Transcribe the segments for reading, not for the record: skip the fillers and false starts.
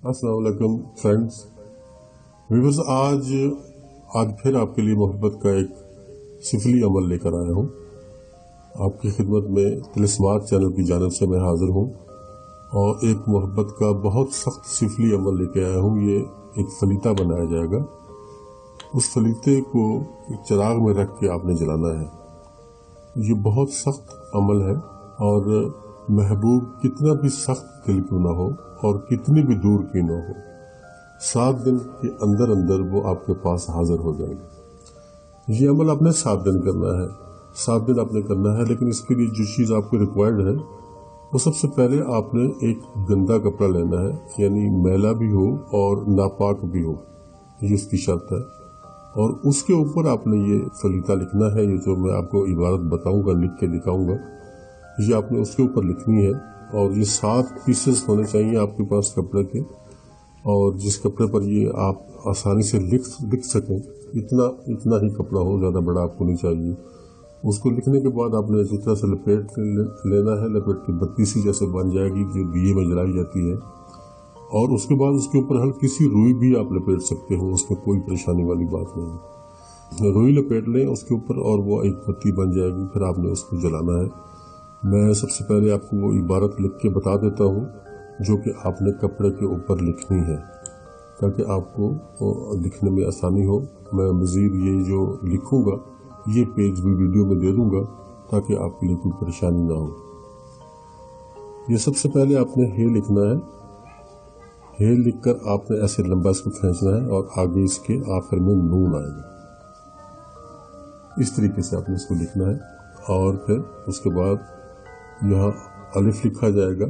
अस्सलाम वालेकुम friends viewers. आज फिर आपके लिए मोहब्बत का एक सिफली अमल लेकर आया हूँ। आपकी खिदमत में तिलिस्मात चैनल की जानिब से मैं हाजिर हूँ और एक मोहब्बत का बहुत सख्त सिफली अमल लेकर आया हूँ। ये एक फलीता बनाया जाएगा। उस फलीते को एक चिराग में रख के आपने जलाना है। ये बहुत सख्त अमल है और महबूब कितना भी सख्त दिल क्यों ना हो और कितनी भी दूर की ना हो, 7 दिन के अंदर अंदर वो आपके पास हाजिर हो जाएगी। ये अमल आपने 7 दिन करना है, 7 दिन आपने करना है। लेकिन इसके लिए जो चीज़ आपको रिक्वायर्ड है वो सबसे पहले आपने एक गंदा कपड़ा लेना है, यानी मैला भी हो और नापाक भी हो, ये इसकी शर्त है। और उसके ऊपर आपने ये फलीता लिखना है। ये जो मैं आपको इबारत बताऊंगा, लिख के दिखाऊंगा, ये आपने उसके ऊपर लिखनी है। और ये 7 पीसेस होने चाहिए आपके पास कपड़े के, और जिस कपड़े पर ये आप आसानी से लिख सकें, इतना ही कपड़ा हो, ज़्यादा बड़ा आपको नहीं चाहिए। उसको लिखने के बाद आपने इसी तरह से लपेट लेना है। लपेट के बत्ती सी जैसे बन जाएगी जो दिए में जलाई जाती है। और उसके बाद उसके ऊपर हल्की सी रुई भी आप लपेट सकते हो, उसमें कोई परेशानी वाली बात नहीं। रुई लपेट लें उसके ऊपर और वो एक बत्ती बन जाएगी। फिर आपने उसको जलाना है। मैं सबसे पहले आपको वो इबारत लिख के बता देता हूँ जो कि आपने कपड़े के ऊपर लिखनी है, ताकि आपको लिखने में आसानी हो। मैं मज़ीद ये जो लिखूँगा ये पेज भी वीडियो में दे दूँगा ताकि आपके लिए कोई परेशानी ना हो। ये सबसे पहले आपने हे लिखना है। हे लिखकर आपने ऐसे लंबा इसको खींचना है और आगे इसके आखिर में नून आएगा। इस तरीके से आपने इसको लिखना है। और फिर उसके बाद यहाँ अलिफ लिखा जाएगा,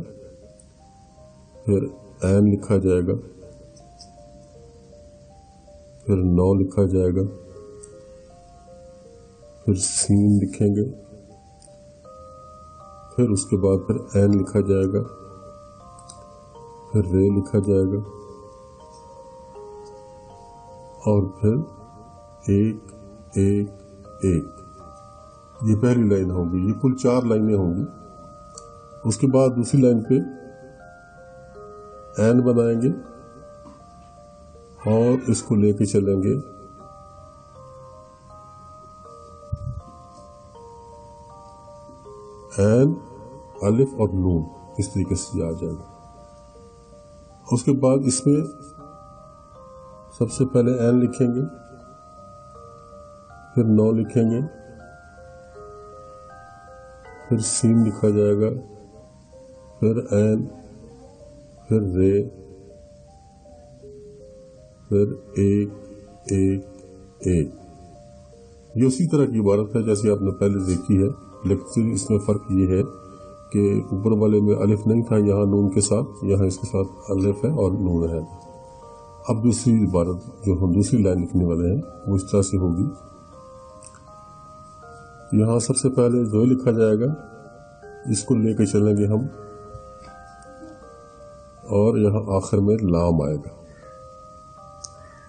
फिर ऐन लिखा जाएगा, फिर नौ लिखा जाएगा, फिर सीन लिखेंगे, फिर उसके बाद फिर ऐन लिखा जाएगा, फिर रे लिखा जाएगा, और फिर एक एक एक। ये पहली लाइन होगी। ये कुल 4 लाइनें होंगी। उसके बाद दूसरी लाइन पे ऐन बनाएंगे और इसको लेके चलेंगे ऐन, अलिफ और नून, इस तरीके से आ जाएगा। उसके बाद इसमें सबसे पहले ऐन लिखेंगे, फिर नौ लिखेंगे, फिर सीन लिखा जाएगा, फिर ऐन, फिर रे, फिर एक एक एक। ये उसी तरह की इबारत है जैसे आपने पहले देखी है, लेकिन इसमें फ़र्क ये है कि ऊपर वाले में अलिफ नहीं था, यहाँ नून के साथ, यहाँ इसके साथ अलिफ है और नून है। अब दूसरी इबारत जो हम दूसरी लाइन लिखने वाले हैं वो इस तरह से होगी। यहाँ सबसे पहले जो लिखा जाएगा इसको लेके चलेंगे हम, और यहाँ आखिर में लाम आएगा।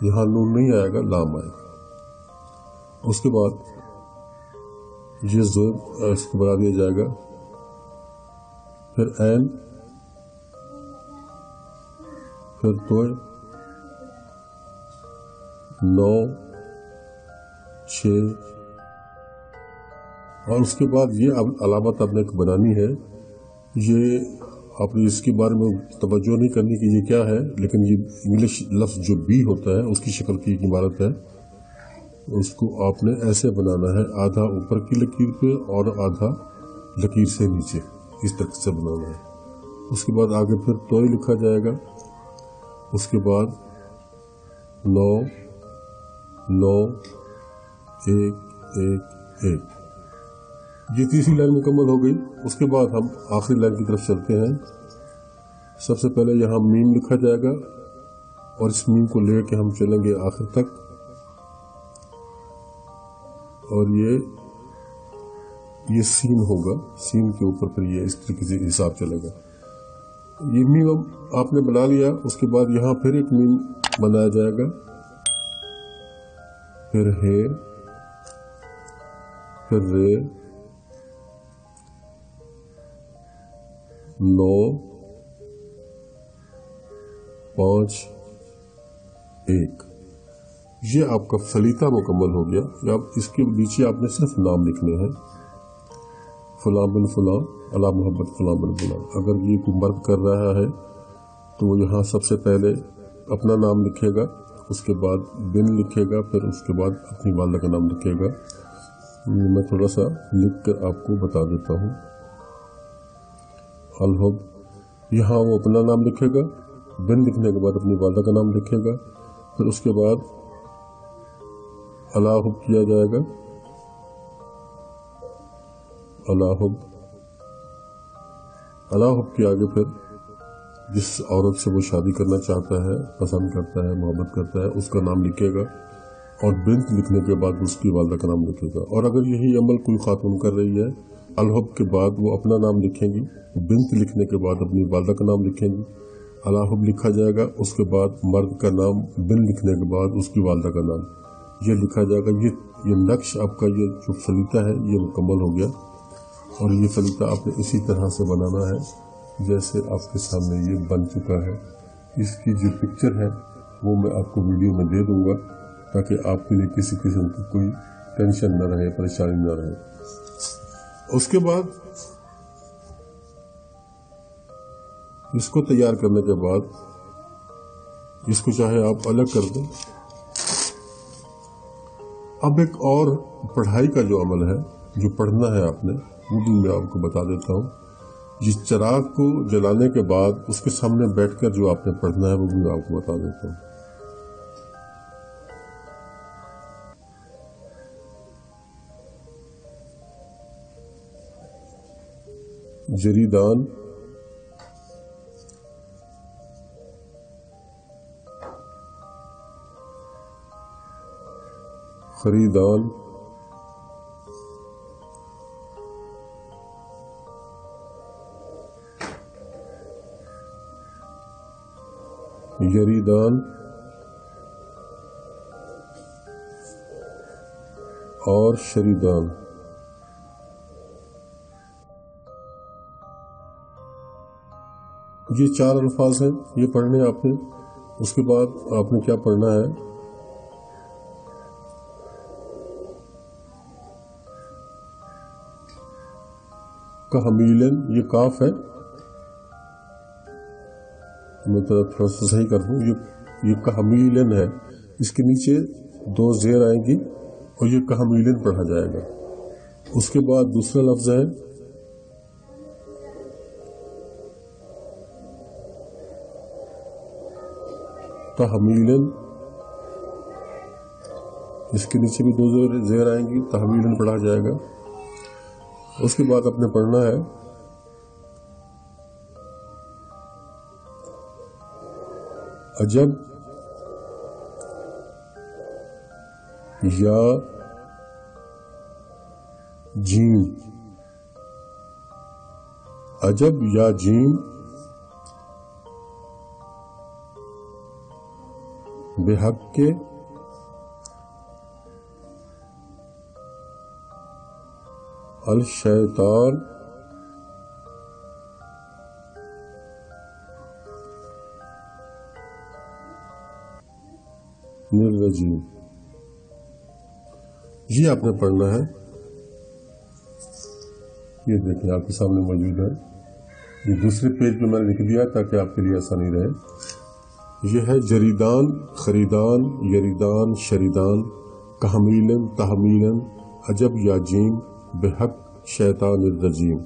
यहाँ नून नहीं आएगा, लाम आएगा। उसके बाद ये ज़ोर इसको बढ़ा दिया जाएगा, फिर ऐन, फिर तोय, 9 6। और उसके बाद ये अलामत आपने बनानी है। ये आपने इसके बारे में तवज्जो नहीं करनी कि ये क्या है, लेकिन ये इंग्लिश लफ्ज़ जो बी होता है उसकी शक्ल की एक इबारत है। उसको आपने ऐसे बनाना है, आधा ऊपर की लकीर पे और आधा लकीर से नीचे, इस तरह से बनाना है। उसके बाद आगे फिर तोय लिखा जाएगा। उसके बाद 9 9 1 1 1। ये तीसरी लाइन मुकम्मल हो गई। उसके बाद हम आखिरी लाइन की तरफ चलते हैं। सबसे पहले यहाँ मीम लिखा जाएगा और इस मीम को लेके हम चलेंगे आखिर तक, और ये सीन होगा। सीन के ऊपर फिर ये इस तरीके से हिसाब चलेगा। ये मीम आपने बना लिया। उसके बाद यहाँ फिर एक मीम बनाया जाएगा, फिर हे, फिर रे, 9 5-1। ये आपका सलीता मुकम्मल हो गया। अब इसके नीचे आपने सिर्फ नाम लिखने हैं, फलां बिन फलां अला मोहब्बत फलां बिन फलां। अगर ये कोई मर्द कर रहा है तो वो यहाँ सबसे पहले अपना नाम लिखेगा, उसके बाद बिन लिखेगा, फिर उसके बाद अपनी वालदा का नाम लिखेगा। मैं थोड़ा सा लिख कर आपको बता देता हूँ। अलहुब, यहाँ वो अपना नाम लिखेगा, बिन लिखने के बाद अपनी वालदा का नाम लिखेगा, फिर उसके बाद अलाहुब किया जाएगा। अलाहुब के आगे फिर जिस औरत से वो शादी करना चाहता है, पसंद करता है, मोहब्बत करता है, उसका नाम लिखेगा और बिन्त लिखने के बाद उसकी वालदा का नाम लिखेगा। और अगर यही अमल कोई खातून कर रही है, अलहुब के बाद वो अपना नाम लिखेंगी, बिन्त लिखने के बाद अपनी वालदा का नाम लिखेंगी, अलाहुब लिखा जाएगा, उसके बाद मर्द का नाम, बिन लिखने के बाद उसकी वालदा का नाम ये लिखा जाएगा। ये नक्श आपका ये जो सलीता है ये मुकम्मल हो गया। और ये सलीता आपने इसी तरह से बनाना है जैसे आपके सामने ये बन चुका है। इसकी जो पिक्चर है वो मैं आपको वीडियो में दे दूंगा ताकि आपके लिए किसी किस्म की कोई टेंशन न रहे, परेशानी न रहे। उसके बाद इसको तैयार करने के बाद इसको चाहे आप अलग कर दें। अब एक और पढ़ाई का जो अमल है, जो पढ़ना है आपने, वो भी मैं आपको बता देता हूँ। जिस चिराग को जलाने के बाद उसके सामने बैठकर जो आपने पढ़ना है वो भी मैं आपको बता देता हूँ। जरीदान, खरीदान, यरीदान और शरीदान। ये 4 अल्फाज हैं, ये पढ़ने आपने। उसके बाद आपने क्या पढ़ना है, कहमीलन, ये काफ है, मैं थोड़ा सा सही कर दूं, ये कहमीलन है, इसके नीचे 2 ज़ेर आएंगी और ये कहमीलन पढ़ा जाएगा। उसके बाद दूसरा लफ्ज है तहमीलन, इसके नीचे भी 2 ज़ेर आएंगी, तहमीलन पढ़ा जाएगा। उसके बाद आपने पढ़ना है अजब या जीम, अजब या जीम, बेहक के अल शैतान निर्रजीम। ये आपने पढ़ना है। ये देखें आपके सामने मौजूद है। ये दूसरे पेज पे मैंने लिख दिया ताकि आपके लिए आसानी रहे। ये है जरीदान, खरीदान, यरीदान, शरीदान, कहमीलन, तहमीलन, अजब या जीम, बेहक शैतान रजीम।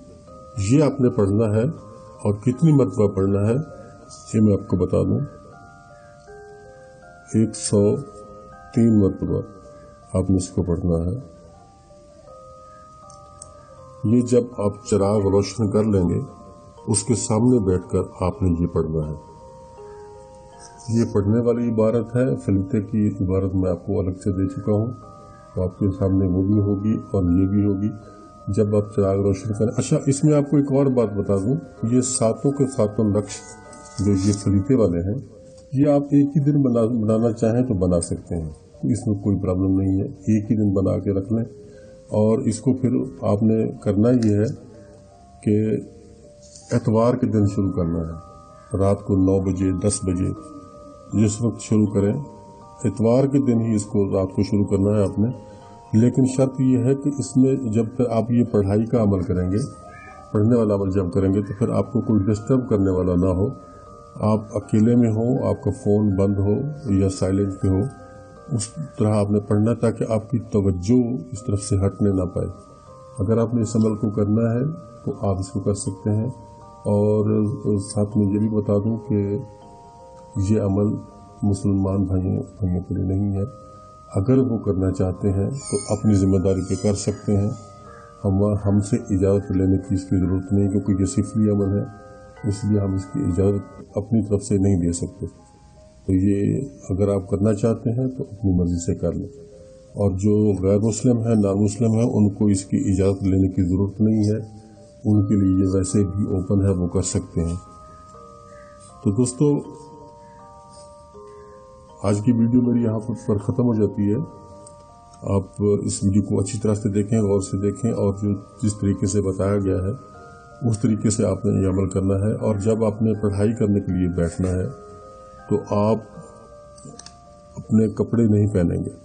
ये आपने पढ़ना है और कितनी मरतबा पढ़ना है ये मैं आपको बता दूं। 103 मरतबा आपने इसको पढ़ना है। ये जब आप चिराग रोशन कर लेंगे उसके सामने बैठकर आपने ये पढ़ना है। ये पढ़ने वाली इबारत है, फलीते की इबारत मैं आपको अलग से दे चुका हूँ, तो आपके सामने वो भी होगी और ये भी होगी जब आप चिराग रोशन करें। अच्छा, इसमें आपको एक और बात बता दूं, ये 7 के 7 नक्श जो ये फलीते वाले हैं, ये आप एक ही दिन बनाना चाहें तो बना सकते हैं, इसमें कोई प्रॉब्लम नहीं है। एक ही दिन बना के रख लें और इसको फिर आपने करना ये है कि एतवार के दिन शुरू करना है। رات کو 9 بجے 10 بجے جس وقت شروع کریں، اتوار کے دن ہی اس کو رات کو شروع کرنا ہے آپ نے، لیکن شرط یہ ہے کہ اس میں جب پھر آپ یہ پڑھائی کا عمل کریں گے، پڑھنے والا عمل جب کریں گے تو پھر آپ کو کوئی ڈسٹرب کرنے والا نہ ہو، آپ اکیلے میں ہو، آپ کا فون بند ہو یا سائلنٹ پہ ہو، اس طرح آپ نے پڑھنا تاکہ آپ کی توجہ اس طرف سے ہٹنے نہ پائے۔ اگر آپ نے اس عمل کو کرنا ہے تو آپ اس کو کر سکتے ہیں، اور ساتھ میں یہ بھی بتا دوں کہ یہ عمل مسلمان بھائیوں کے لیے نہیں ہے۔ اگر وہ کرنا چاہتے ہیں تو اپنی ذمہ داری پہ کر سکتے ہیں، ہم سے اجازت لینے کی اس کی ضرورت نہیں، کیونکہ یہ سفلی عمل ہے، اس لیے ہم اس کی اجازت اپنی طرف سے نہیں دے سکتے۔ تو یہ اگر آپ کرنا چاہتے ہیں تو اپنی مرضی سے کر لیں، اور جو غیر مسلم ہیں، نان مسلم ہیں، ان کو اس کی اجازت لینے کی ضرورت نہیں ہے، ان کے لیے یہ ویسے بھی اوپن ہے، وہ کر سکتے ہیں۔ تو دوستو، آج کی ویڈیو میری یہاں پر ختم ہو جاتی ہے۔ آپ اس ویڈیو کو اچھی طرح سے دیکھیں، غور سے دیکھیں، اور جس طریقے سے بتایا گیا ہے اس طریقے سے آپ نے یہ عمل کرنا ہے۔ اور جب آپ نے پڑھائی کرنے کے لیے بیٹھنا ہے تو آپ اپنے کپڑے نہیں پہنیں گے،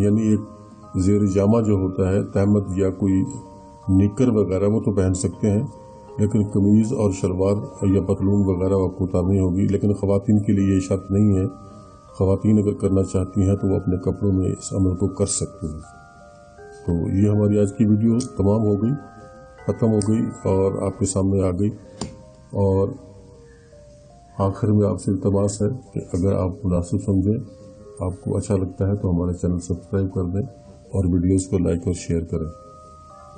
یعنی ایک زیر جامہ جو ہوتا ہے تہمت یا کوئی نکر وغیرہ وہ تو پہن سکتے ہیں، لیکن قمیض اور شلوار یا پتلون وغیرہ آپ کو اتارنی ہوگی۔ لیکن خواتین کے لیے یہ شرط نہیں ہے، خواتین اگر کرنا چاہتی ہیں تو وہ اپنے کپڑوں میں اس عمل کو کر سکتے ہیں۔ تو یہ ہماری آج کی ویڈیو تمام ہو گئی، ختم ہو گئی اور آپ کے سامنے آ گئی، اور آخر میں آپ سے التماس ہے کہ اگر آپ مناسب سمجھیں، آپ کو اچھا لگتا ہے تو ہمارے چینل سبسکرائب کر دیں اور ویڈیوز کو لائک اور شیئر کریں۔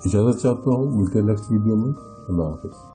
اجازت چاہتا ہوں، ملتے ہیں نیکسٹ ویڈیو میں۔ اللہ حافظ۔